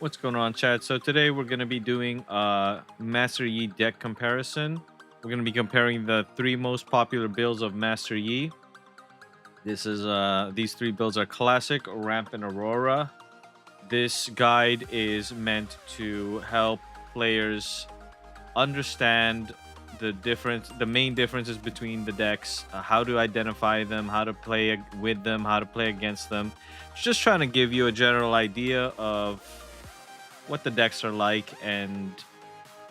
What's going on, chat? So today we're going to be doing a Master Yi deck comparison. We're going to be comparing the three most popular builds of Master Yi. These three builds are Classic, Ramp, and Aurora. This guide is meant to help players understand the main differences between the decks, how to identify them, how to play with them, how to play against them. Just trying to give you a general idea of what the decks are like and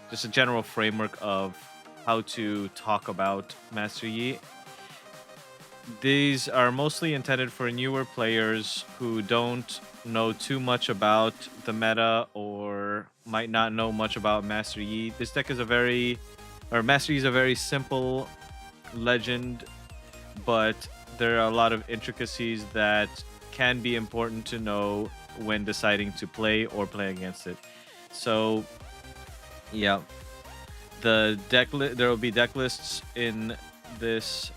just a general framework of how to talk about Master Yi. These are mostly intended for newer players who don't know too much about the meta or might not know much about Master Yi. This deck is Master Yi is a very simple legend, but there are a lot of intricacies that can be important to know when deciding to play or play against it. So yeah, there will be deck lists in this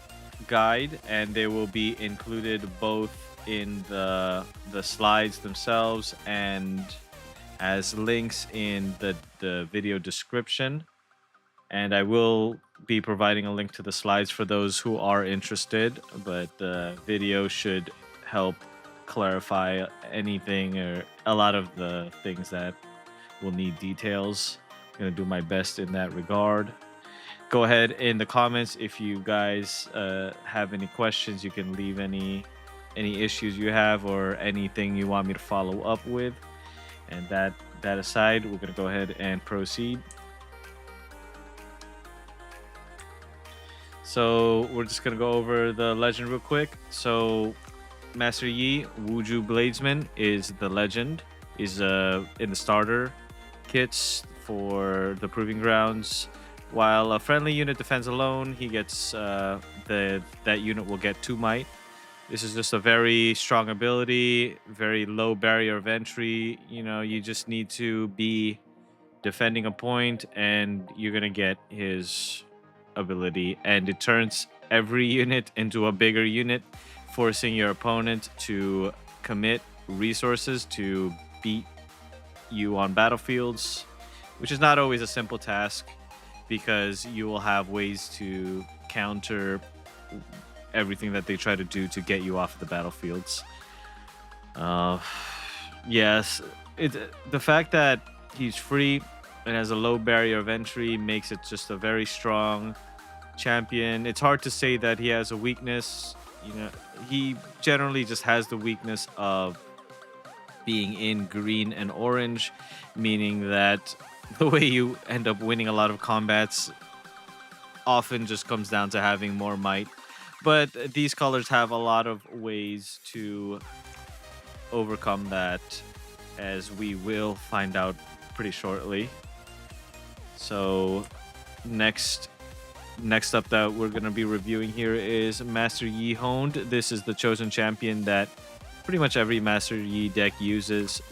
guide, and they will be included both in the slides themselves and as links in the video description. And I will be providing a link to the slides for those who are interested, but the video should help clarify anything or a lot of the things that will need details. I'm going to do my best in that regard. Go ahead in the comments if you guys have any questions. You can leave any issues you have or anything you want me to follow up with. And that aside, we're going to go ahead and proceed. So we're just going to go over the legend real quick. So Master Yi, Wuju Bladesman is the legend, is in the starter kits for the Proving Grounds. While a friendly unit defends alone, he gets that unit will get 2 might. This is just a very strong ability, very low barrier of entry. You know, you just need to be defending a point and you're gonna get his ability, and it turns every unit into a bigger unit, forcing your opponent to commit resources to beat you on battlefields, which is not always a simple task because you will have ways to counter everything that they try to do to get you off the battlefields. Yes, the fact that he's free and has a low barrier of entry makes it just a very strong champion. It's hard to say that he has a weakness. You know, he generally just has the weakness of being in green and orange, meaning that the way you end up winning a lot of combats often just comes down to having more might. But these colors have a lot of ways to overcome that, as we will find out pretty shortly. So next up that we're going to be reviewing here is Master Yi Honed. This is the chosen champion that pretty much every Master Yi deck uses.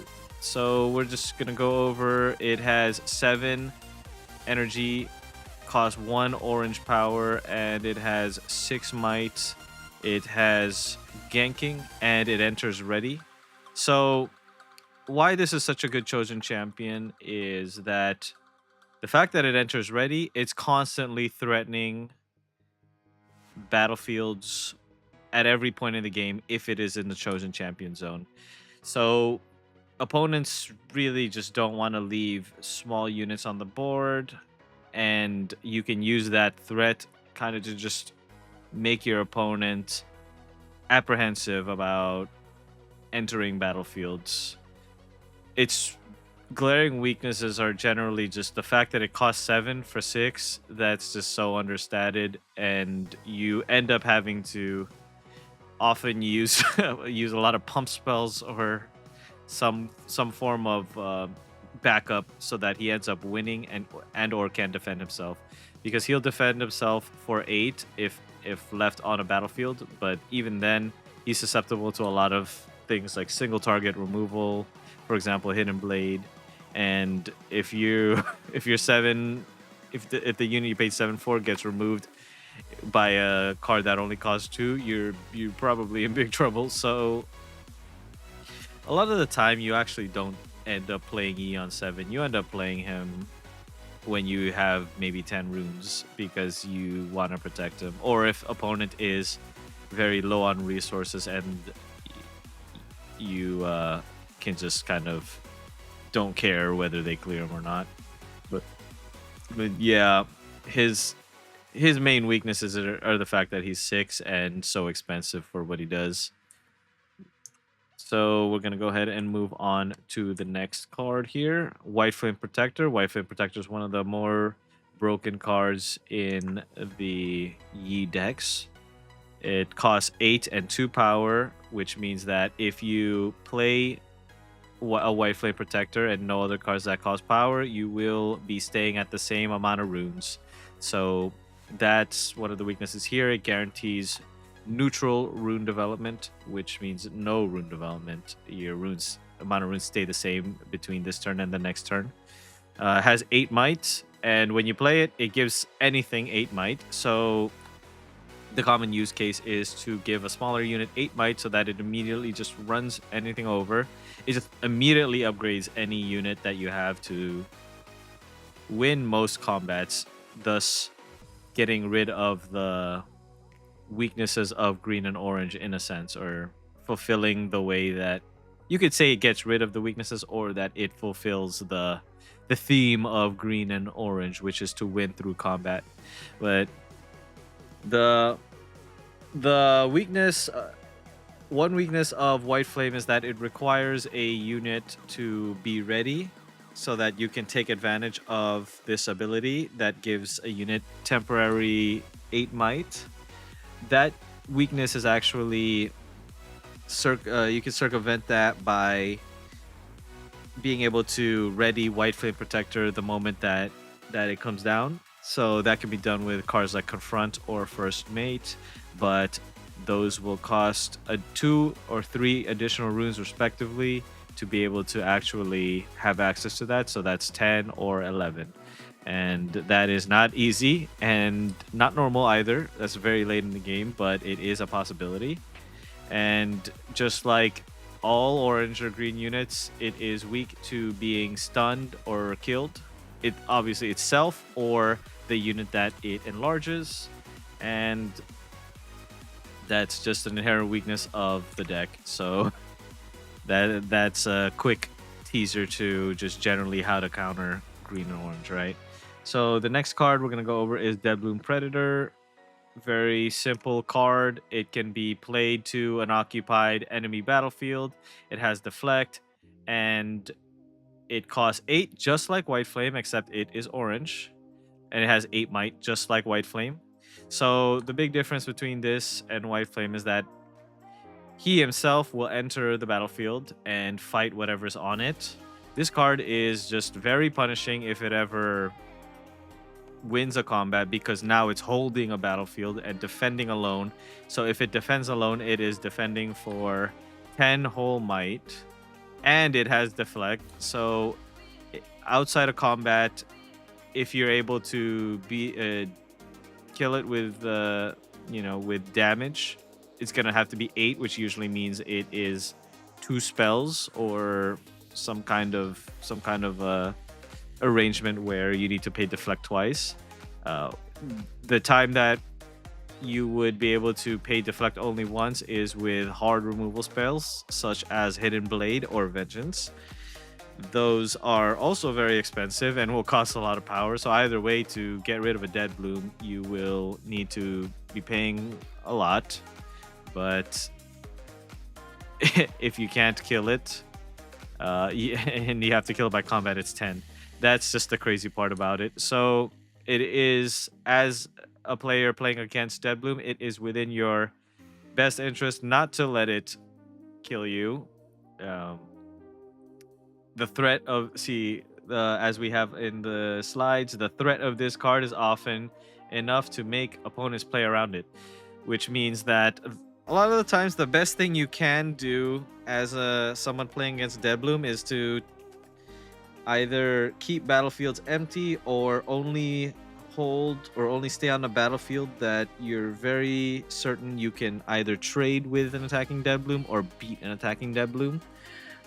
So we're just going to go over. It has 7 energy, costs 1 orange power, and it has 6 might. It has ganking, and it enters ready. So why this is such a good chosen champion is that the fact that it enters ready, it's constantly threatening battlefields at every point in the game if it is in the chosen champion zone. So opponents really just don't want to leave small units on the board, and you can use that threat kind of to just make your opponent apprehensive about entering battlefields. Its glaring weaknesses are generally just the fact that it costs 7 for 6. That's just so understated, and you end up having to often use use a lot of pump spells or some form of backup so that he ends up winning and or can defend himself, because he'll defend himself for 8 if left on a battlefield, but even then he's susceptible to a lot of things like single target removal, for example hidden blade. And if the unit you paid 7 for gets removed by a card that only costs 2, you're probably in big trouble. So a lot of the time you actually don't end up playing E on 7. You end up playing him when you have maybe 10 runes because you want to protect him, or if opponent is very low on resources and you can just kind of don't care whether they clear him or not. But yeah, his main weaknesses are the fact that he's 6 and so expensive for what he does. So we're gonna go ahead and move on to the next card here. White Flame Protector. White Flame Protector is one of the more broken cards in the Yi decks. It costs 8 and 2 power, which means that if you play a White Flame Protector and no other cards that cost power, you will be staying at the same amount of runes. So that's one of the weaknesses here. It guarantees neutral rune development, which means no rune development. Your runes amount of runes stay the same between this turn and the next turn. Has 8 might, and when you play it, it gives anything 8 might. So the common use case is to give a smaller unit 8 might so that it immediately just runs anything over. It just immediately upgrades any unit that you have to win most combats, thus getting rid of the weaknesses of green and orange in a sense, or fulfilling the way that you could say it gets rid of the weaknesses, or that it fulfills the theme of green and orange, which is to win through combat. But the weakness, one weakness of White Flame is that it requires a unit to be ready so that you can take advantage of this ability that gives a unit temporary 8 might. That weakness is actually you can circumvent that by being able to ready White Flame Protector the moment that it comes down. So that can be done with cards like Confront or First Mate, but those will cost 2 or 3 additional runes respectively to be able to actually have access to that. So that's 10 or 11. And that is not easy and not normal either. That's very late in the game, but it is a possibility. And just like all orange or green units, it is weak to being stunned or killed. It obviously itself or the unit that it enlarges, and that's just an inherent weakness of the deck. So that's a quick teaser to just generally how to counter green and orange, right? So the next card we're going to go over is Deadbloom Predator. Very simple card. It can be played to an occupied enemy battlefield. It has Deflect, and it costs 8, just like White Flame, except it is orange. And it has 8 might, just like White Flame. So the big difference between this and White Flame is that he himself will enter the battlefield and fight whatever's on it. This card is just very punishing if it ever wins a combat, because now it's holding a battlefield and defending alone. So if it defends alone, it is defending for 10 whole might, and it has Deflect. So outside of combat, if you're able to kill it with with damage, it's gonna have to be 8, which usually means it is 2 spells or some kind of arrangement where you need to pay Deflect twice. The time that you would be able to pay Deflect only once is with hard removal spells such as Hidden Blade or Vengeance. Those are also very expensive and will cost a lot of power. So either way, to get rid of a Deadbloom, you will need to be paying a lot. But if you can't kill it, and you have to kill it by combat, it's 10. That's just the crazy part about it. So it is, as a player playing against Deadbloom, it is within your best interest not to let it kill you. The threat of, as we have in the slides, the threat of this card is often enough to make opponents play around it, which means that a lot of the times the best thing you can do as someone playing against Deadbloom is to either keep battlefields empty or only hold or only stay on the battlefield that you're very certain you can either trade with an attacking Deadbloom or beat an attacking Deadbloom.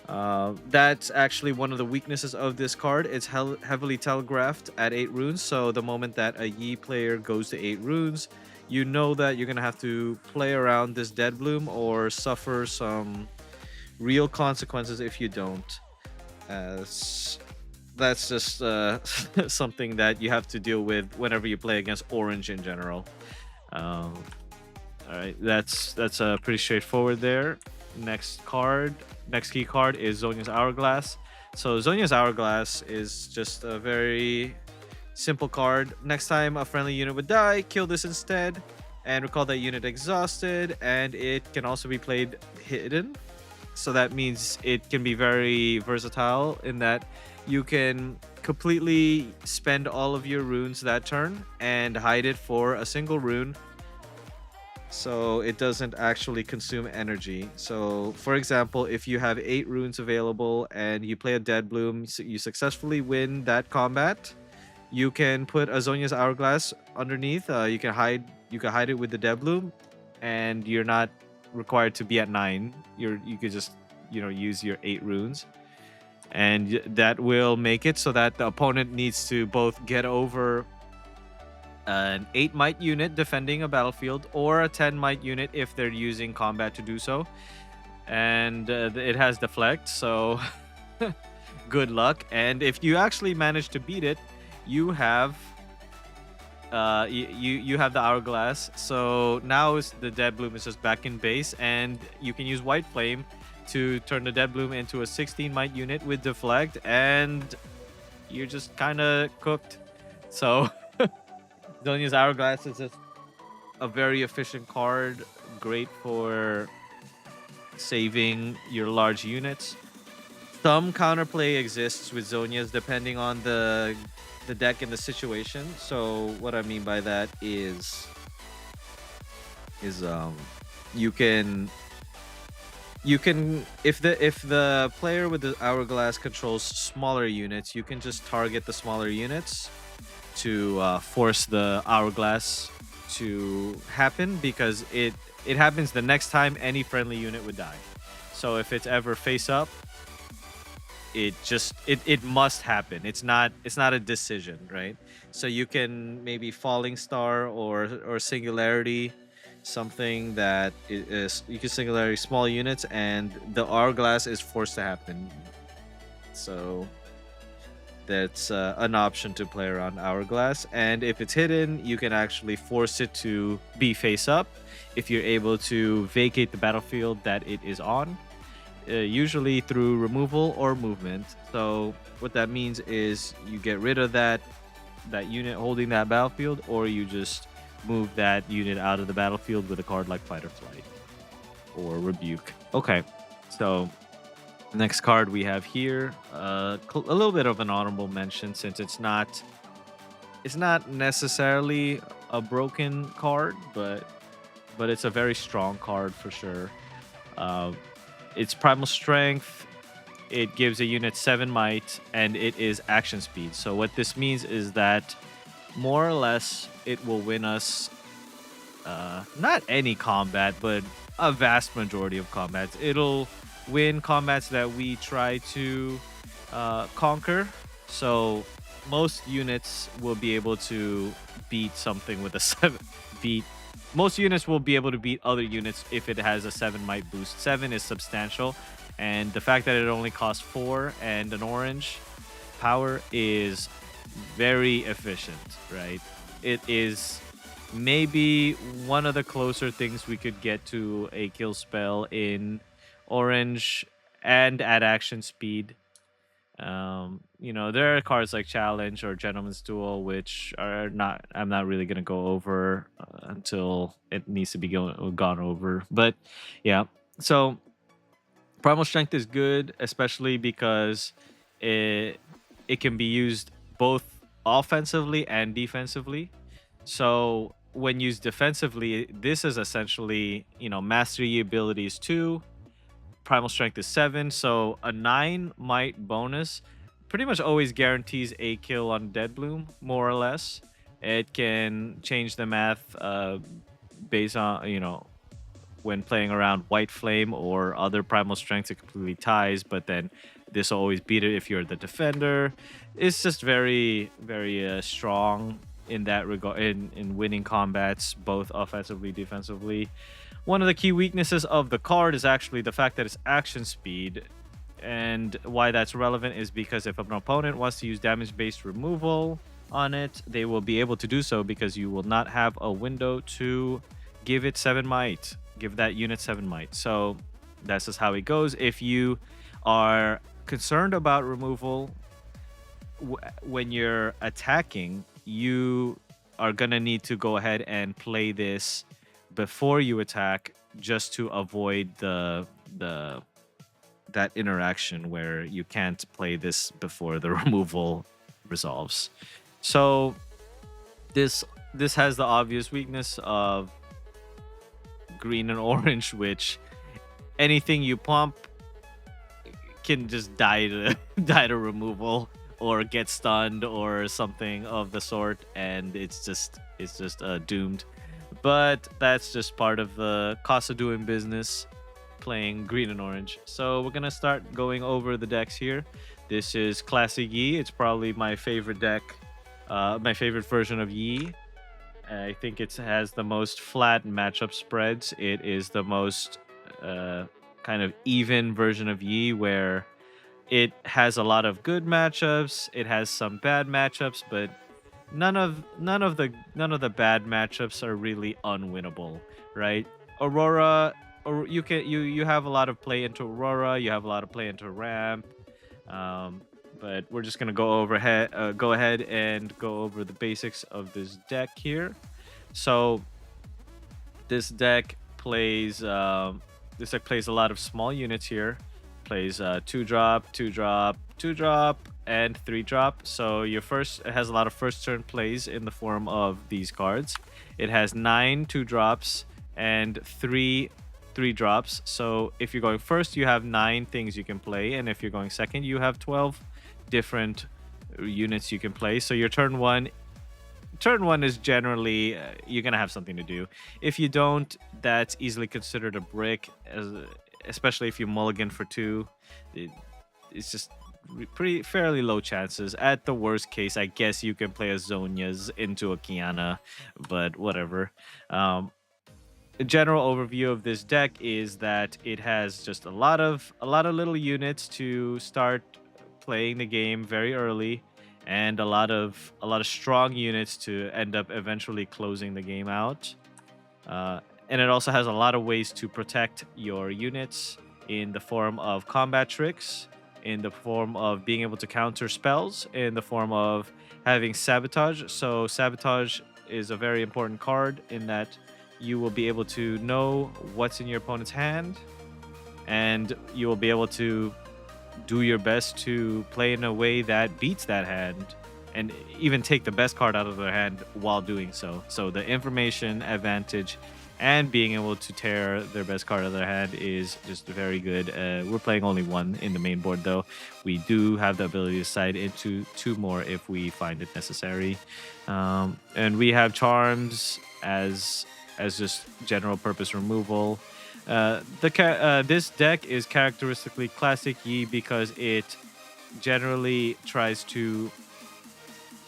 That's actually one of the weaknesses of this card. It's heavily telegraphed at 8 runes. So the moment that a Yi player goes to 8 runes, you know that you're going to have to play around this Dead Bloom or suffer some real consequences if you don't. As that's just something that you have to deal with whenever you play against orange in general. Um, all right, that's pretty straightforward there. Next card, next key card is Zonia's Hourglass. So Zonia's Hourglass is just a very simple card. Next time a friendly unit would die, kill this instead, and recall that unit exhausted. And it can also be played hidden. So that means it can be very versatile in that you can completely spend all of your runes that turn and hide it for a single rune, so it doesn't actually consume energy. So for example, if you have 8 runes available and you play a Dead Bloom, you successfully win that combat, you can put Azonia's Hourglass underneath. You can hide it with the Dead Bloom, and you're not required to be at 9. You could just use your 8 runes, and that will make it so that the opponent needs to both get over an 8 might unit defending a battlefield or a 10 might unit if they're using combat to do so. And it has deflect, so good luck. And if you actually manage to beat it, you have you have the Hourglass. So now the Dead Bloom is just back in base, and you can use White Flame to turn the Dead Bloom into a 16 might unit with deflect, and you're just kind of cooked. So Zonia's Hourglass is just a very efficient card, great for saving your large units. Some counterplay exists with Zonia's depending on the deck and the situation. So what I mean by that is you can if the player with the Hourglass controls smaller units, you can just target the smaller units to force the Hourglass to happen, because it happens the next time any friendly unit would die. So if it's ever face up, it must happen. It's not a decision, right? So you can maybe Falling Star or Singularity, something that is you can Singularity small units, and the Hourglass is forced to happen. So that's an option to play around Hourglass. And if it's hidden, you can actually force it to be face up if you're able to vacate the battlefield that it is on, usually through removal or movement. So what that means is you get rid of that unit holding that battlefield, or you just move that unit out of the battlefield with a card like Fight or Flight or Rebuke. Okay, so next card we have here, a little bit of an honorable mention, since it's not necessarily a broken card, but it's a very strong card for sure. It's Primal Strength. It gives a unit 7 might, and it is action speed. So what this means is that more or less it will win us not any combat, but a vast majority of combats. It'll win combats that we try to conquer. So most units will be able to beat something with a 7 beat. Most units will be able to beat other units if it has a 7 might boost. 7 is substantial, and the fact that it only costs 4 and an orange power is very efficient, right? It is maybe one of the closer things we could get to a kill spell in orange and at action speed. There are cards like Challenge or Gentleman's Duel, which I'm not really gonna go over until it needs to be gone over. But yeah, so Primal Strength is good, especially because it can be used both offensively and defensively. So when used defensively, this is essentially Mastery abilities 2. Primal Strength is 7, so a 9 might bonus pretty much always guarantees a kill on Dead Bloom, more or less. It can change the math based on when playing around White Flame or other Primal Strength, it completely ties, but then this will always beat it if you're the defender. It's just very, very strong in that regard, in winning combats, both offensively, defensively. One of the key weaknesses of the card is actually the fact that it's action speed. And why that's relevant is because if an opponent wants to use damage-based removal on it, they will be able to do so because you will not have a window to give it 7 might, give that unit 7 might. So that's just how it goes. If you are concerned about removal when you're attacking, you are gonna need to go ahead and play this before you attack, just to avoid the that interaction where you can't play this before the removal resolves. So this has the obvious weakness of green and orange, which anything you pump can just die to die to removal or get stunned or something of the sort, and it's just doomed. But that's just part of the cost of doing business playing green and orange. So we're gonna start going over the decks here. This is Classic Yi. It's probably my favorite deck, my favorite version of Yi. I think it has the most flat matchup spreads. It is the most kind of even version of Yi, where it has a lot of good matchups. It has some bad matchups, but none of the bad matchups are really unwinnable, right? Aurora, or you have a lot of play into Aurora. You have a lot of play into Ramp. But we're just gonna go ahead and go over the basics of this deck here. So this deck plays a lot of small units here. Plays 2-drop, 2-drop, 2-drop, and 3-drop. So it has a lot of first turn plays in the form of these cards. It has 9 2-drops and 3 3-drops. So if you're going first, you have 9 things you can play, and if you're going second, you have 12 different units you can play. So your turn one is generally you're gonna have something to do. If you don't, that's easily considered a brick, especially if you mulligan for 2. It's just fairly low chances. At the worst case, I guess you can play a Zonia's into a Kiana, but whatever. A general overview of this deck is that it has just a lot of little units to start playing the game very early, and a lot of strong units to end up eventually closing the game out. And it also has a lot of ways to protect your units in the form of combat tricks, in the form of being able to counter spells, in the form of having sabotage. So sabotage is a very important card in that you will be able to know what's in your opponent's hand, and you will be able to do your best to play in a way that beats that hand, and even take the best card out of their hand while doing so. So the information advantage and being able to tear their best card out of their hand is just very good. We're playing only 1 in the main board, though. We do have the ability to side into 2 more if we find it necessary. And we have charms as just general purpose removal. This deck is characteristically Classic Yi because it generally tries to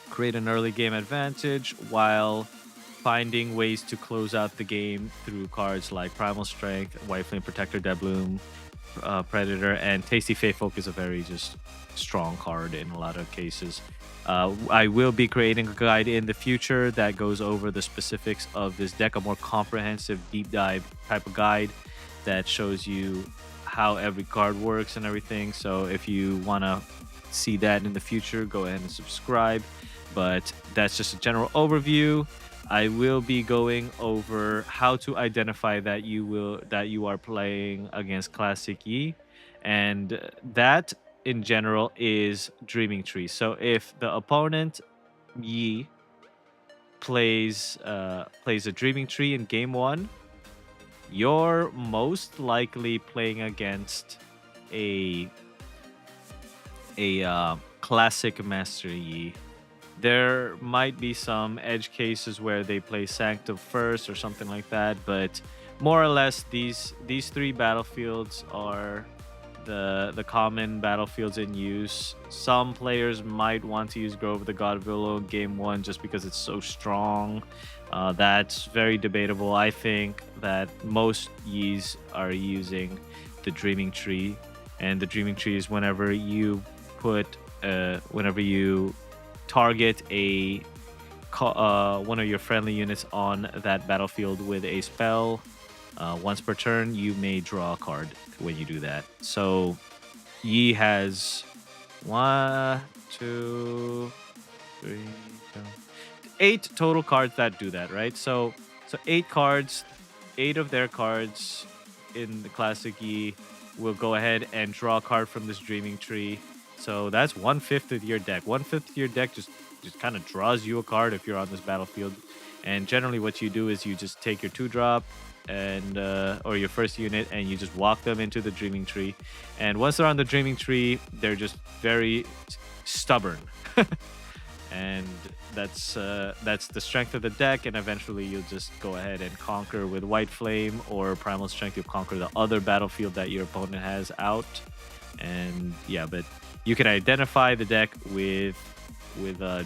create an early game advantage while finding ways to close out the game through cards like Primal Strength, White Flame Protector, Deadbloom, Predator, and Tasty Fey Folk is a very just strong card in a lot of cases. I will be creating a guide in the future that goes over the specifics of this deck, a more comprehensive deep dive type of guide that shows you how every card works and everything. So if you want to see that in the future, go ahead and subscribe. But that's just a general overview. I will be going over how to identify that you are playing against Classic Yi, and that in general is Dreaming Tree. So if the opponent Yi plays a Dreaming Tree in game 1, you're most likely playing against a Classic Master Yi. There might be some edge cases where they play Sanctum first or something like that, but more or less these three battlefields are the common battlefields in use. Some players might want to use Grove of the God of Willow in game one just because it's so strong. That's very debatable. I think that most Yis are using the Dreaming Tree, and the Dreaming Tree is whenever you whenever you target one of your friendly units on that battlefield with a spell. Once per turn, you may draw a card when you do that. So Yi has 1, 2, 3, 8 total cards that do that, right? So 8 cards, 8 of their cards in the classic Yi will go ahead and draw a card from this Dreaming Tree. So that's 1/5 of your deck. 1/5 of your deck just kind of draws you a card if you're on this battlefield. And generally, what you do is you just take your 2-drop and or your first unit, and you just walk them into the Dreaming Tree. And once they're on the Dreaming Tree, they're just very stubborn. And that's the strength of the deck, and eventually you'll just go ahead and conquer with White Flame or Primal Strength. You'll conquer the other battlefield that your opponent has out. And yeah, but you can identify the deck with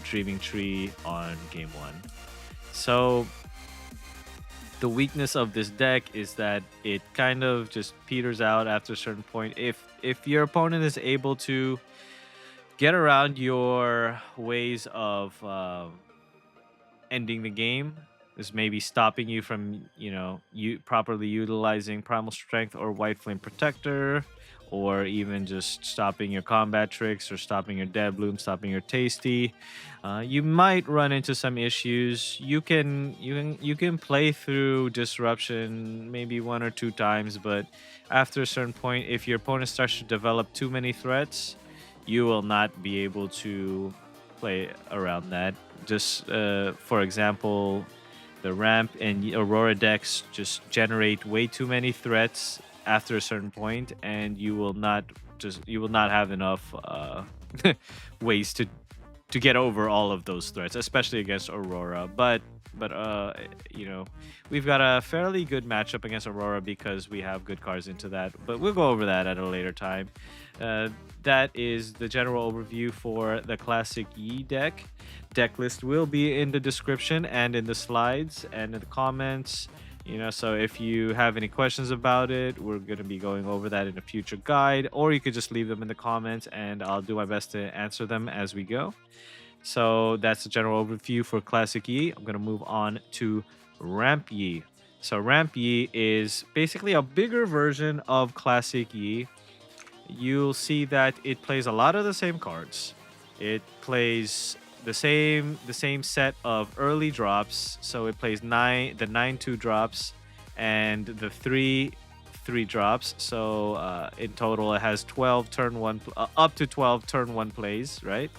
Dreaming Tree on game one. So the weakness of this deck is that it kind of just peters out after a certain point. If your opponent is able to get around your ways of ending the game, is maybe stopping you from you properly utilizing Primal Strength or White Flame Protector, or even just stopping your combat tricks or stopping your Dead Bloom, stopping your Tasty, you might run into some issues. You can play through Disruption maybe 1 or 2 times, but after a certain point, if your opponent starts to develop too many threats, you will not be able to play around that. Just for example, the Ramp and Aurora decks just generate way too many threats after a certain point, and you will not have enough ways to get over all of those threats, especially against Aurora. But we've got a fairly good matchup against Aurora because we have good cards into that, but we'll go over that at a later time. That is the general overview for the classic Yi deck. Deck list will be in the description and in the slides and in the comments. So if you have any questions about it, we're going to be going over that in a future guide, or you could just leave them in the comments and I'll do my best to answer them as we go. So that's the general overview for Classic Yi. I'm going to move on to Ramp Yi. So Ramp Yi is basically a bigger version of Classic Yi. You'll see that it plays a lot of the same cards. It plays the same set of early drops. So it plays 9 2-drops and the 3 3-drops. So in total, it has 12 turn 1 up to 12 turn 1 plays, right?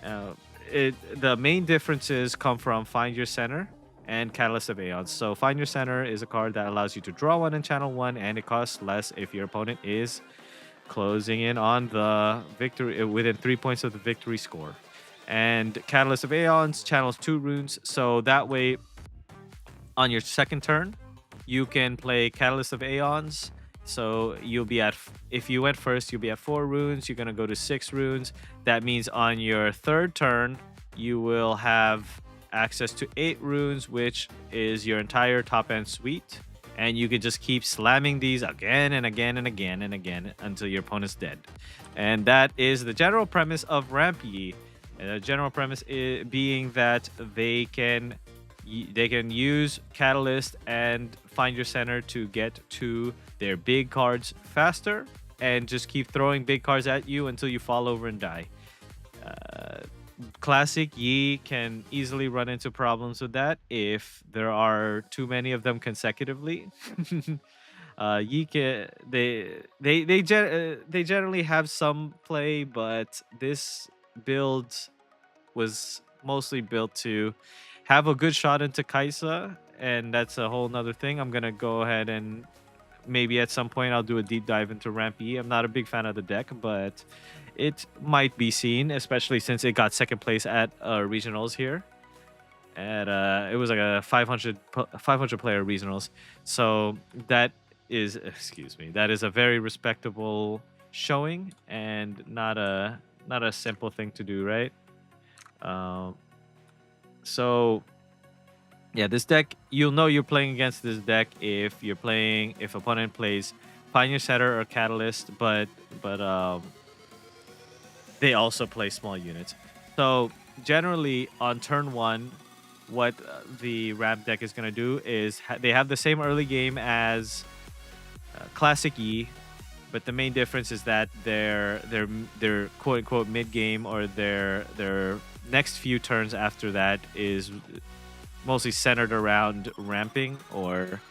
The main differences come from Find Your Center and Catalyst of Aeons. So Find Your Center is a card that allows you to draw 1 and channel 1, and it costs less if your opponent is closing in on the victory within 3 points of the victory score. And Catalyst of Aeons channels 2 runes, so that way on your second turn you can play Catalyst of Aeons. So you'll be at, if you went first, you'll be at 4 runes. You're gonna go to 6 runes. That means on your third turn you will have access to 8 runes, which is your entire top end suite. And you can just keep slamming these again and again and again and again until your opponent's dead. And that is the general premise of Ramp Yi. The general premise being that they can use Catalyst and Find Your Center to get to their big cards faster, and just keep throwing big cards at you until you fall over and die. Classic Yi can easily run into problems with that if there are too many of them consecutively. Yi can, they generally have some play, but this build was mostly built to have a good shot into Kaisa, and that's a whole nother thing. I'm gonna go ahead and maybe at some point I'll do a deep dive into Ramp Yi. I'm not a big fan of the deck, but it might be seen, especially since it got second place at regionals here. at it was like a 500 player regionals. So that is, excuse me, that is a very respectable showing and not a simple thing to do, right? Um, so yeah, this deck, you'll know you're playing against this deck if opponent plays Pioneer Setter or Catalyst, but they also play small units. So generally on turn one, what the ramp deck is going to do is they have the same early game as Classic E, but the main difference is that their quote unquote mid game, or their next few turns after that, is mostly centered around ramping or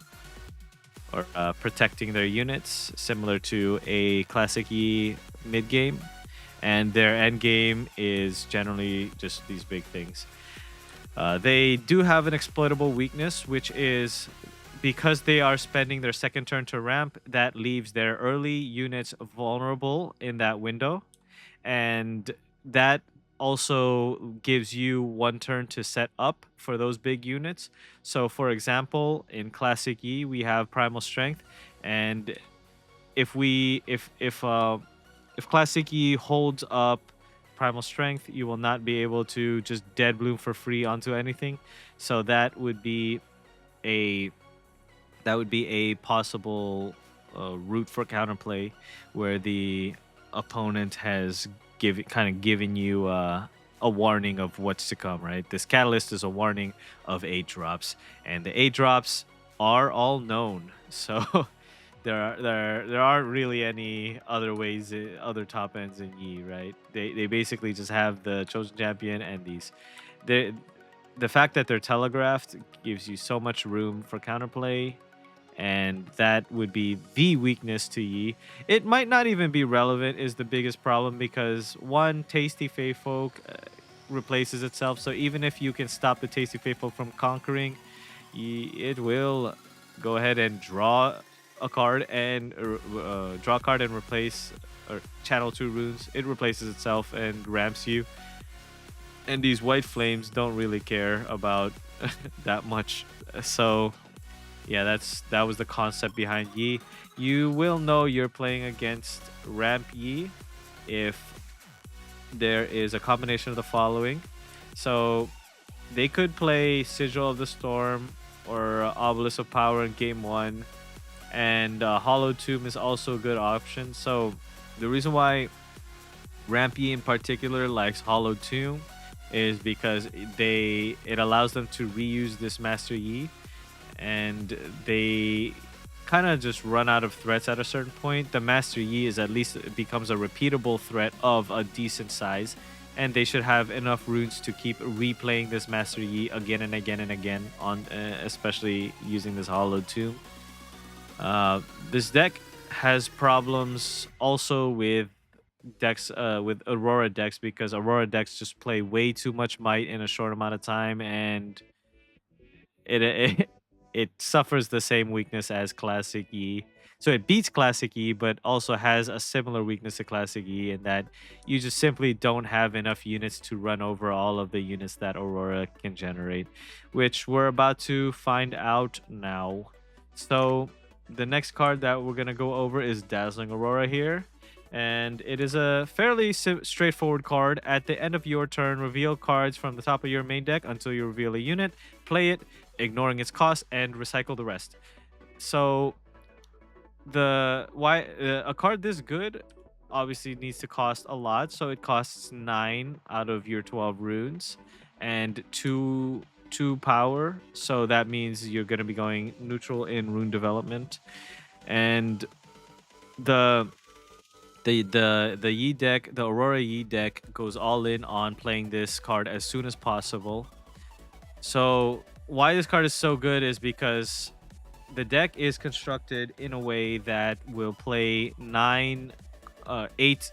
protecting their units, similar to a Classic E mid game. And their end game is generally just these big things. They do have an exploitable weakness, which is because they are spending their second turn to ramp, that leaves their early units vulnerable in that window. And that also gives you one turn to set up for those big units. So for example, in Classic E, we have Primal Strength, and if Classic E holds up Primal Strength, you will not be able to just dead bloom for free onto anything. So a that would be a possible route for counterplay, where the opponent has given you a warning of what's to come. Right, this Catalyst is a warning of 8 drops, and the 8 drops are all known. So there aren't really any other ways, other top ends in Yi, right? They basically just have the chosen champion and these. The the fact that they're telegraphed gives you so much room for counterplay, and that would be the weakness to Yi. It might not even be relevant is the biggest problem, because one, Tasty Feyfolk replaces itself. So even if you can stop the Tasty Feyfolk from conquering, it will go ahead and draw a card and replace or channel 2 runes. It replaces itself and ramps you. And these white flames don't really care about that much. So yeah, that was the concept behind Yi. You will know you're playing against ramp Yi if there is a combination of the following. So they could play Sigil of the Storm or Obelisk of Power in game 1, and Hollow Tomb is also a good option. So the reason why ramp Yi in particular likes Hollow Tomb is because it allows them to reuse this Master Yi, and they kind of just run out of threats at a certain point. The Master Yi is at least, it becomes a repeatable threat of a decent size, and they should have enough runes to keep replaying this Master Yi again and again and again, on especially using this Hollow Tomb. This deck has problems also with decks with Aurora decks, because Aurora decks just play way too much might in a short amount of time, and it it suffers the same weakness as Classic E. So it beats Classic E, but also has a similar weakness to Classic E, in that you just simply don't have enough units to run over all of the units that Aurora can generate, which we're about to find out now. So the next card that we're going to go over is Dazzling Aurora here. And it is a fairly straightforward card. At the end of your turn, reveal cards from the top of your main deck until you reveal a unit. Play it, ignoring its cost, and recycle the rest. So a card this good obviously needs to cost a lot. So it costs 9 out of your 12 runes and 2 power. So that means you're going to be going neutral in rune development. And the Yi deck, the Aurora Yi deck, goes all in on playing this card as soon as possible. So why this card is so good is because the deck is constructed in a way that will play 8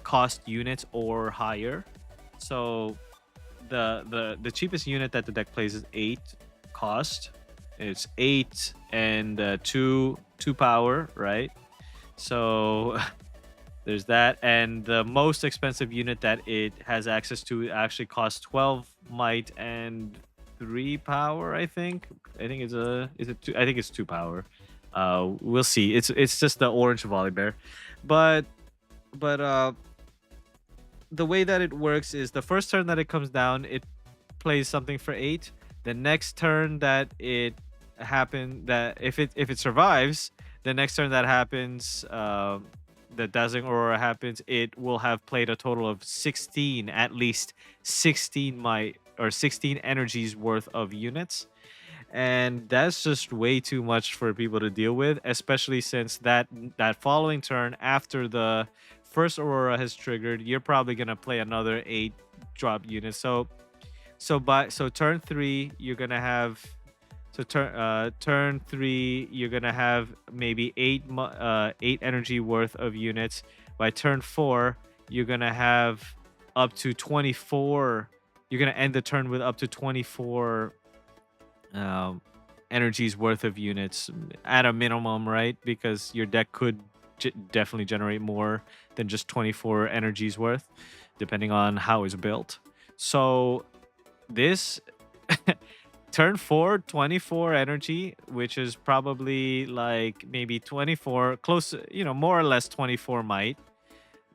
cost units or higher. So the cheapest unit that the deck plays is 8 cost. It's 8 and 2 power, right? So there's that. And the most expensive unit that it has access to actually costs 12 might and 3 power, I think. I think it's a is it 2? I think it's 2 power. We'll see. It's just the orange volley bear. But but the way that it works is the first turn that it comes down, it plays something for 8. The next turn that it that if it survives, the next turn that happens, the Dazzling Aurora happens, it will have played a total of 16, at least 16 might or 16 energies worth of units. And that's just way too much for people to deal with, especially since that following turn after the first Aurora has triggered, you're probably gonna play another 8 drop units. So turn 3 you're gonna have turn 3 you're gonna have maybe 8 energy worth of units. By turn 4 you're gonna have up to 24. You're gonna end the turn with up to 24 um, energies worth of units at a minimum, right? Because your deck could definitely generate more than just 24 energies worth, depending on how it's built. So this turn 4, 24 energy, which is probably like maybe 24, close, more or less 24 might.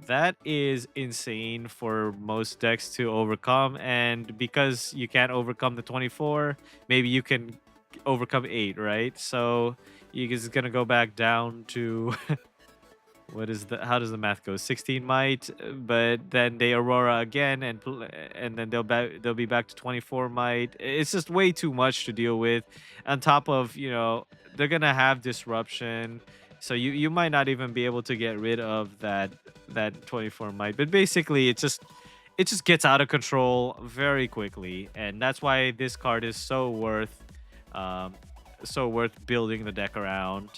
That is insane for most decks to overcome. And because you can't overcome the 24, maybe you can overcome 8, right? So you're just going to go back down to how does the math go? 16 might, but then they Aurora again, and then they'll be back to 24 might. It's just way too much to deal with. On top of, they're gonna have disruption, so you might not even be able to get rid of that 24 might. But basically, it just gets out of control very quickly, and that's why this card is um, so worth building the deck around.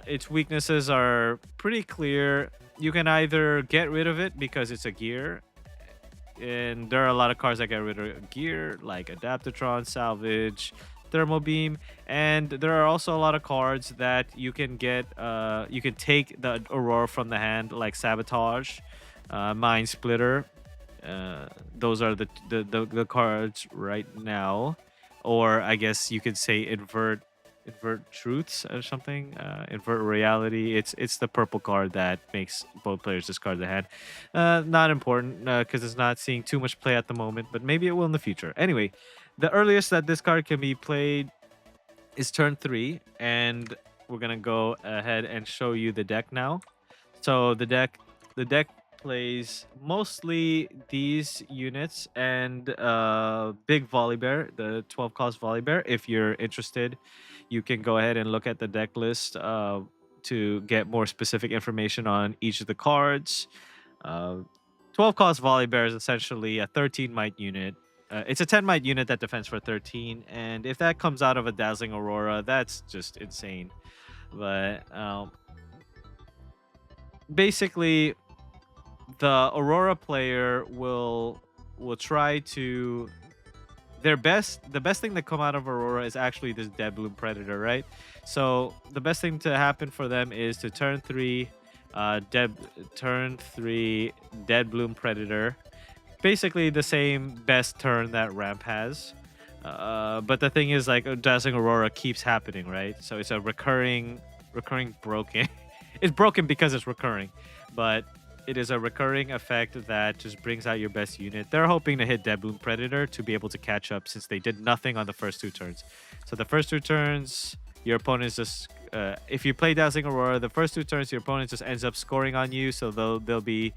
Its weaknesses are pretty clear. You can either get rid of it because it's a gear, and there are a lot of cards that get rid of gear, like Adaptatron, Salvage, Thermal Beam, and there are also a lot of cards that you can get. You can take the Aurora from the hand, like Sabotage, Mind Splitter. Those are the cards right now, or I guess you could say invert truths or something, invert reality. It's the purple card that makes both players discard the hand. Not important because it's not seeing too much play at the moment, but maybe it will in the future. Anyway, the earliest that this card can be played is turn 3, and we're gonna go ahead and show you the deck now. So the deck plays mostly these units and big volley bear, the 12 cost volley bear. If you're interested, you can go ahead and look at the deck list to get more specific information on each of the cards. uh, 12 cost volley bear is essentially a 13 might unit. It's a 10 might unit that defends for 13, and if that comes out of a dazzling aurora, that's just insane. But basically, the Aurora player will try to the best thing that come out of Aurora is actually this Dead Bloom Predator, right? So the best thing to happen for them is to turn 3 turn 3 Dead Bloom Predator. Basically the same best turn that Ramp has. But the thing is, like, Dazzling Aurora keeps happening, right? So it's a recurring broken. It's broken because it's recurring, but it is a recurring effect that just brings out your best unit. They're hoping to hit Dead Bloom Predator to be able to catch up, since they did nothing on the first 2 turns. So the first 2 turns, your opponent's just if you play Dazzling Aurora, the first 2 turns your opponent just ends up scoring on you. So they'll be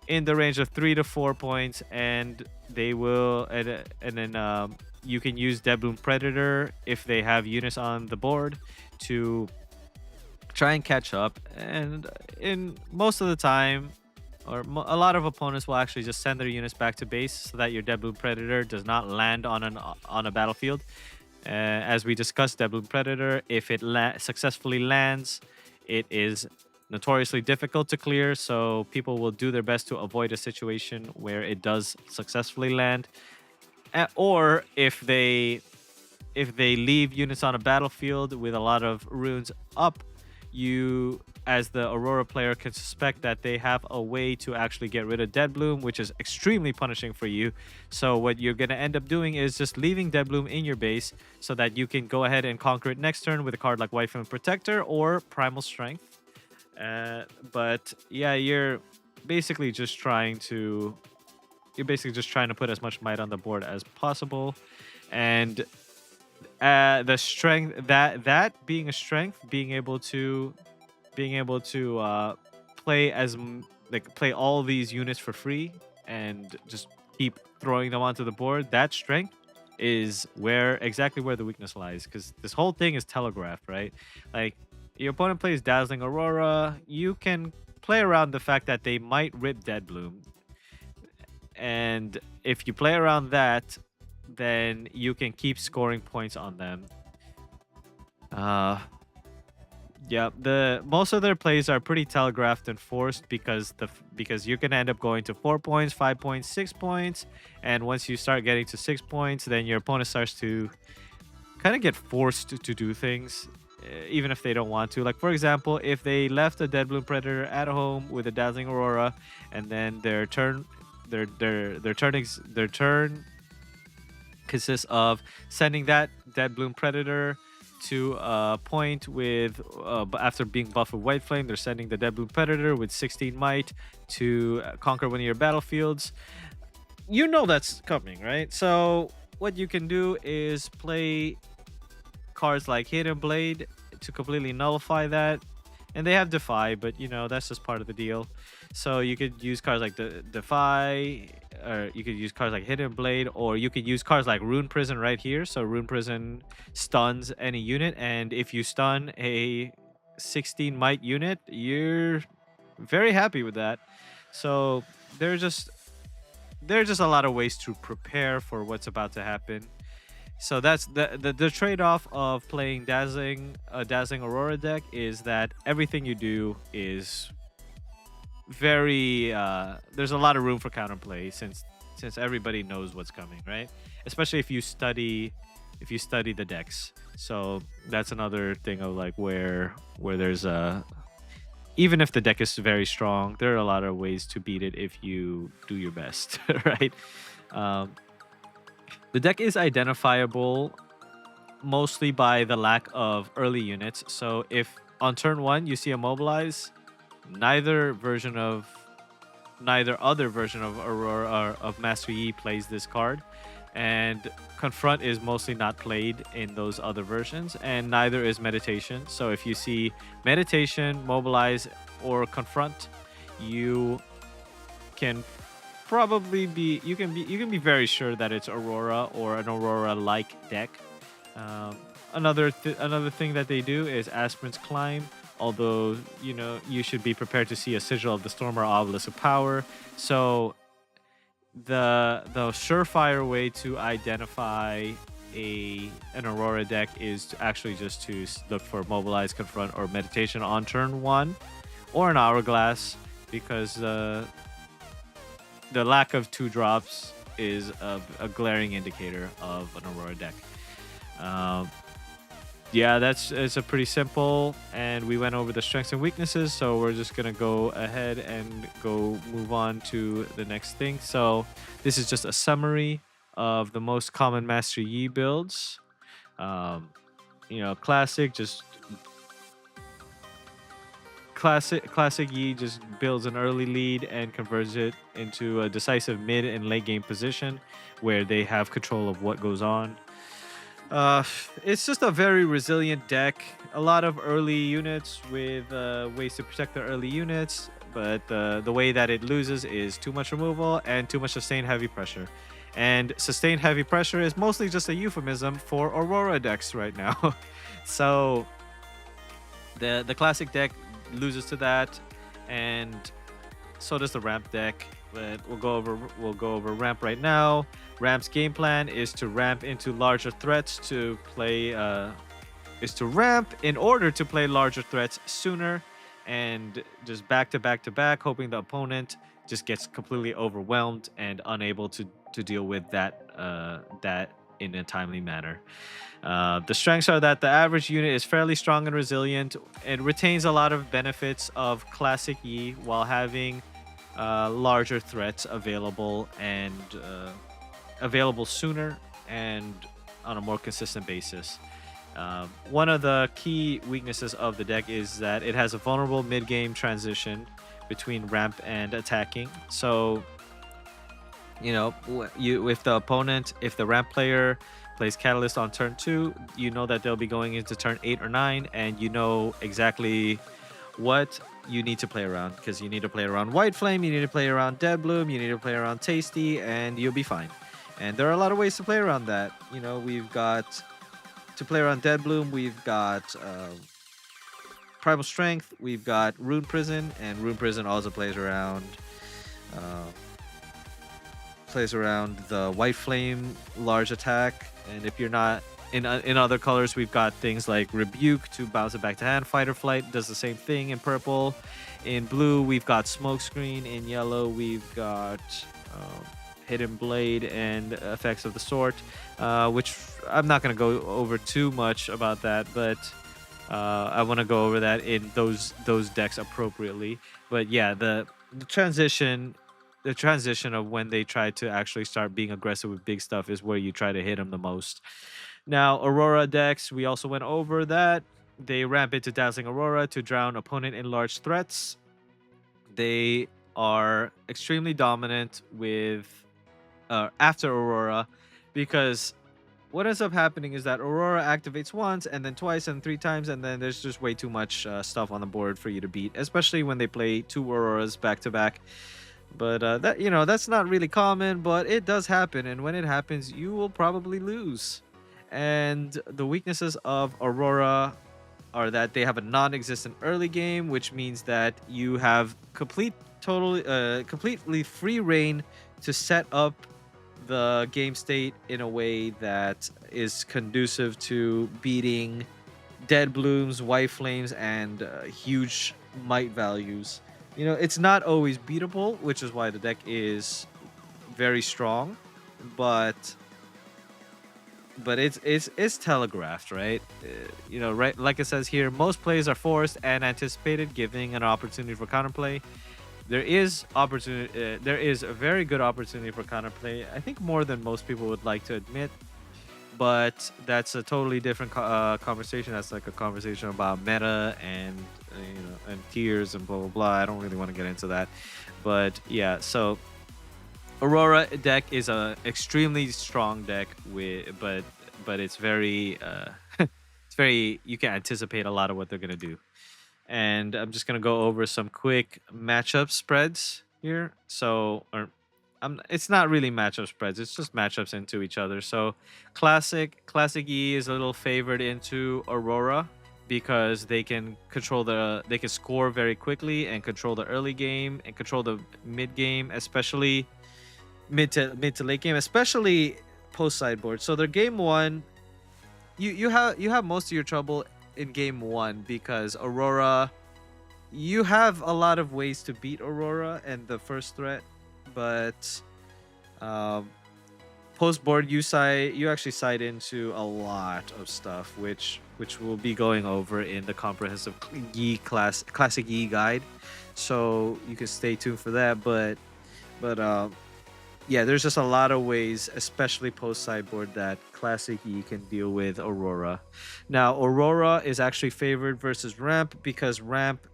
in the range of 3 to 4 points, and they will and then you can use Dead Bloom Predator if they have units on the board to try and catch up. And in most of the time, a lot of opponents will actually just send their units back to base so that your Dead Bloom Predator does not land on a battlefield. As we discussed, Dead Bloom Predator, if it successfully lands, it is notoriously difficult to clear, so people will do their best to avoid a situation where it does successfully land. Or if they leave units on a battlefield with a lot of runes up, as the Aurora player, can suspect that they have a way to actually get rid of Dead Bloom, which is extremely punishing for you. So what you're going to end up doing is just leaving Dead Bloom in your base so that you can go ahead and conquer it next turn with a card like White Flame Protector or Primal Strength. But yeah, basically just trying to you're basically just trying to put as much might on the board as possible. And the strength, that being a strength, being able to play play all these units for free and just keep throwing them onto the board, that strength is exactly where the weakness lies, because this whole thing is telegraphed, right? Like, your opponent plays Dazzling Aurora, you can play around the fact that they might rip Dead Bloom, and if you play around that, then you can keep scoring points on them. Yeah, most of their plays are pretty telegraphed and forced, because you're gonna end up going to 4 points, 5 points, 6 points, and once you start getting to 6 points, then your opponent starts to kind of get forced to do things, even if they don't want to. Like, for example, if they left a Dead Bloom Predator at home with a Dazzling Aurora, and then their turn consists of sending that Dead Bloom Predator to a point with after being buffed with White Flame, they're sending the Dead Bloom Predator with 16 might to conquer one of your battlefields. You know that's coming, right? So what you can do is play cards like Hidden Blade to completely nullify that. And they have Defy, but that's just part of the deal. So you could use cards like the Defy, or you could use cards like Hidden Blade, or you could use cards like Rune Prison right here. So Rune Prison stuns any unit, and if you stun a 16 might unit, you're very happy with that. So there's just a lot of ways to prepare for what's about to happen. So that's the trade-off of playing Dazzling Aurora deck, is that everything you do is very there's a lot of room for counterplay, since everybody knows what's coming, right? Especially if you study the decks. So that's another thing of like where there's even if the deck is very strong, there are a lot of ways to beat it if you do your best, right? The deck is identifiable mostly by the lack of early units. So if on turn 1 you see a Mobilize, neither other version of Aurora or of Master Yi plays this card, and Confront is mostly not played in those other versions, and neither is Meditation. So if you see Meditation, Mobilize, or Confront, you can you can be very sure that it's Aurora or an Aurora-like deck. Another thing that they do is Aspirant's Climb, although you should be prepared to see a Sigil of the Storm or Obelisk of Power. So the surefire way to identify an Aurora deck is to actually just to look for Mobilize, Confront, or Meditation on turn 1, or an Hourglass, because the lack of 2 drops is a glaring indicator of an Aurora deck. Yeah, it's a pretty simple, and we went over the strengths and weaknesses, so we're just gonna go ahead and move on to the next thing. So this is just a summary of the most common Master Yi builds. Classic Yi just builds an early lead and converts it into a decisive mid and late game position where they have control of what goes on. It's just a very resilient deck. A lot of early units with ways to protect their early units, but the way that it loses is too much removal and too much sustained heavy pressure. And sustained heavy pressure is mostly just a euphemism for Aurora decks right now. So the classic deck loses to that, and so does the ramp deck. But we'll go over ramp right now. Ramp's game plan is to ramp into larger threats to ramp in order to play larger threats sooner, and just back to back, hoping the opponent just gets completely overwhelmed and unable to deal with that in a timely manner. The strengths are that the average unit is fairly strong and resilient. It retains a lot of benefits of Classic Yi while having larger threats available sooner and on a more consistent basis. One of the key weaknesses of the deck is that it has a vulnerable mid-game transition between ramp and attacking. So, if the ramp player plays Catalyst on turn 2, you know that they'll be going into turn 8 or 9, and you know exactly what you need to play around, because you need to play around White Flame, you need to play around Dead Bloom, you need to play around Tasty, and you'll be fine. And there are a lot of ways to play around that. We've got to play around Dead Bloom, we've got Primal Strength, we've got Rune Prison, and Rune Prison also plays around the White Flame large attack. And if you're not in other colors, we've got things like Rebuke to bounce it back to hand. Fight or Flight does the same thing in purple. In blue, we've got Smokescreen. In yellow, we've got Hidden Blade and effects of the sort, which I'm not going to go over too much about that, but I want to go over that in those decks appropriately. But yeah, the transition of when they try to actually start being aggressive with big stuff is where you try to hit them the most. Now, Aurora decks, we also went over that. They ramp into Dazzling Aurora to drown opponent in large threats. They are extremely dominant with after Aurora, because what ends up happening is that Aurora activates once and then twice and 3 times, and then there's just way too much stuff on the board for you to beat, especially when they play 2 Auroras back to back. But that's not really common, but it does happen, and when it happens, you will probably lose. And the weaknesses of Aurora are that they have a non-existent early game, which means that you have completely free reign to set up the game state in a way that is conducive to beating Dead Blooms, White Flames, and huge might values. It's not always beatable, which is why the deck is very strong, but it's telegraphed, right? Right, like it says here, most plays are forced and anticipated, giving an opportunity for counterplay. There is a very good opportunity for counterplay. I think more than most people would like to admit, but that's a totally different conversation. That's like a conversation about meta and and tiers and blah blah blah. I don't really want to get into that, but yeah. So Aurora deck is a extremely strong deck but it's very you can anticipate a lot of what they're gonna do. And I'm just gonna go over some quick matchup spreads here. It's not really matchup spreads, it's just matchups into each other. So Classic E is a little favored into Aurora because they can score very quickly and control the early game and control the mid game, especially mid to late game, especially post sideboard. So their game 1, you have most of your trouble in game 1 because Aurora, you have a lot of ways to beat Aurora and the first threat, but post board you actually side into a lot of stuff, which we'll be going over in the comprehensive classic Yi guide, so you can stay tuned for that. But yeah, there's just a lot of ways, especially post sideboard, that Classic Yi can deal with Aurora. Now, Aurora is actually favored versus Ramp because Ramp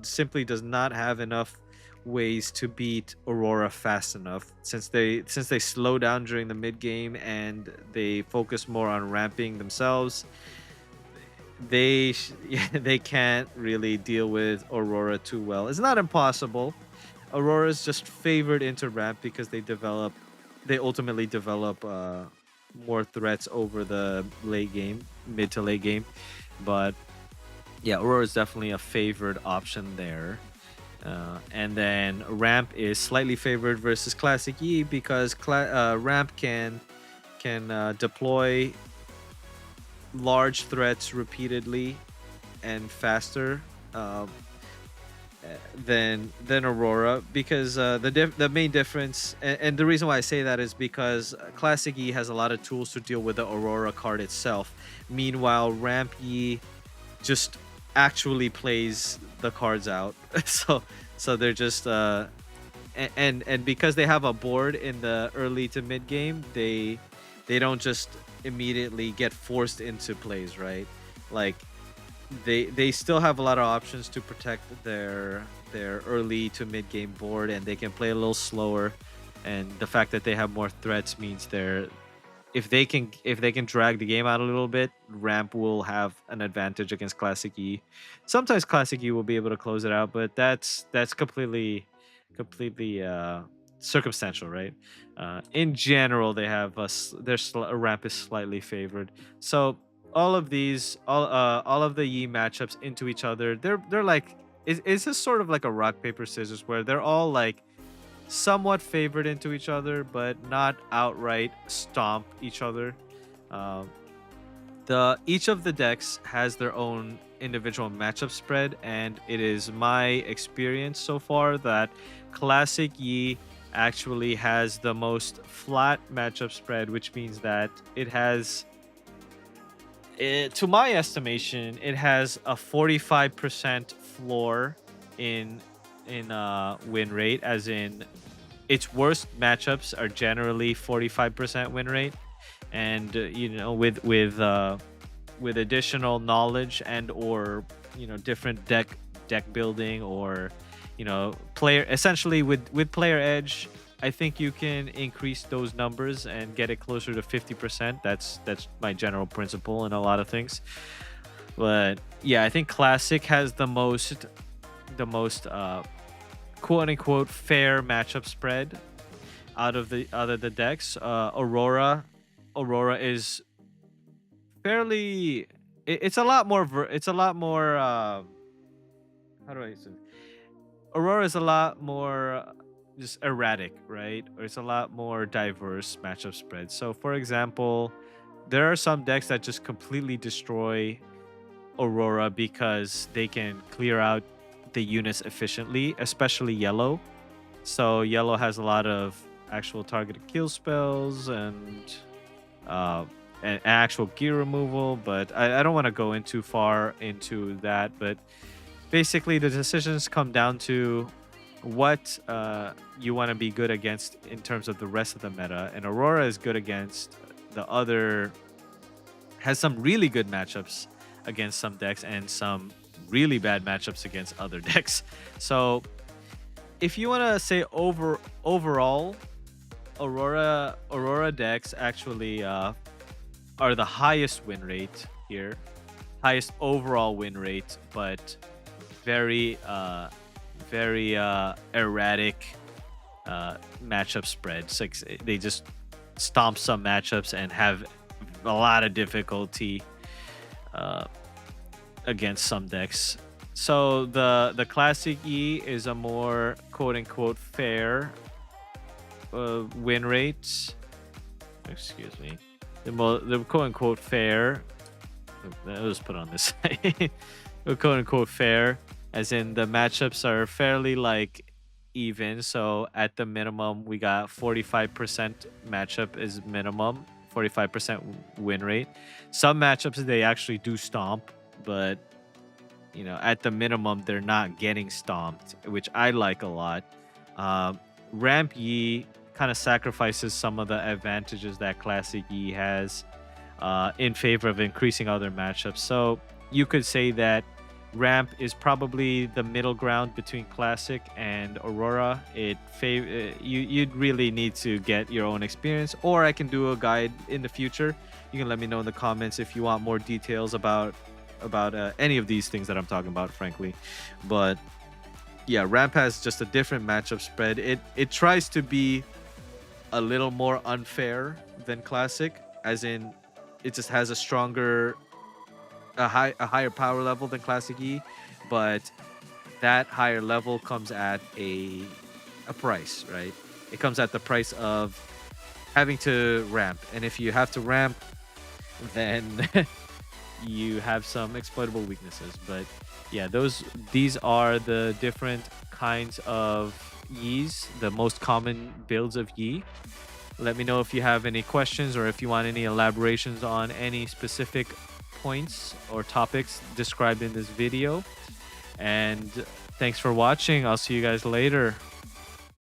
simply does not have enough ways to beat Aurora fast enough, since they slow down during the mid game and they focus more on ramping themselves. They can't really deal with Aurora too well. It's not impossible. Aurora's just favored into ramp because they ultimately develop more threats over the mid to late game. But yeah, Aurora is definitely a favored option there. And then ramp is slightly favored versus Classic Yi because ramp can deploy large threats repeatedly and faster. than Aurora, because the main difference, and the reason why I say that is because Classic E has a lot of tools to deal with the Aurora card itself. Meanwhile, Ramp E just actually plays the cards out. So they're just and because they have a board in the early to mid game, they don't just immediately get forced into plays, right? Like they still have a lot of options to protect their early to mid game board, and they can play a little slower. And the fact that they have more threats means they're if they can drag the game out a little bit, Ramp will have an advantage against Classic E. Sometimes Classic E will be able to close it out, but that's completely circumstantial, right? In general, they have a Ramp is slightly favored. So all of these, all of the Yi matchups into each other, they're like, is this sort of like a rock paper scissors where they're all like somewhat favored into each other, but not outright stomp each other. Um, the each of the decks has their own individual matchup spread, and it is my experience so far that Classic Yi actually has the most flat matchup spread, which means that to my estimation, it has a 45% floor in win rate, as in its worst matchups are generally 45% win rate, and with additional knowledge and or different deck building, or player, essentially with player edge, I think you can increase those numbers and get it closer to 50%. That's my general principle in a lot of things. But yeah, I think Classic has the most quote unquote fair matchup spread out of the decks. Aurora is fairly. It's a lot more. It's a lot more. How do I say? Aurora is a lot more just erratic, right? Or it's a lot more diverse matchup spread. So, for example, there are some decks that just completely destroy Aurora because they can clear out the units efficiently, especially yellow. So yellow has a lot of actual targeted kill spells uh, and actual gear removal, but I don't want to go in too far into that. But basically, the decisions come down to what you want to be good against in terms of the rest of the meta. And Aurora is good against the other, has some really good matchups against some decks and some really bad matchups against other decks. So if you want to say overall, Aurora decks actually are the highest win rate here, highest overall win rate, but very erratic matchup spreads. Like they just stomp some matchups and have a lot of difficulty against some decks. So the Classic E is a more quote unquote fair win rate. Excuse me. The quote unquote fair. I'll just put on this side. Quote unquote fair, as in the matchups are fairly like even. So at the minimum, we got 45% matchup is minimum, 45% win rate. Some matchups they actually do stomp, but at the minimum they're not getting stomped, which I like a lot. Ramp Yi kind of sacrifices some of the advantages that Classic Yi has in favor of increasing other matchups. So you could say that Ramp is probably the middle ground between Classic and Aurora. You'd really need to get your own experience, or I can do a guide in the future. You can let me know in the comments if you want more details about any of these things that I'm talking about, frankly. But yeah, Ramp has just a different matchup spread. It tries to be a little more unfair than Classic, as in it just has a higher power level than Classic E, but that higher level comes at a price, right? It comes at the price of having to ramp, and if you have to ramp, then you have some exploitable weaknesses. But yeah, these are the different kinds of Yis, the most common builds of Yi. Let me know if you have any questions or if you want any elaborations on any specific points or topics described in this video. And thanks for watching. I'll see you guys later.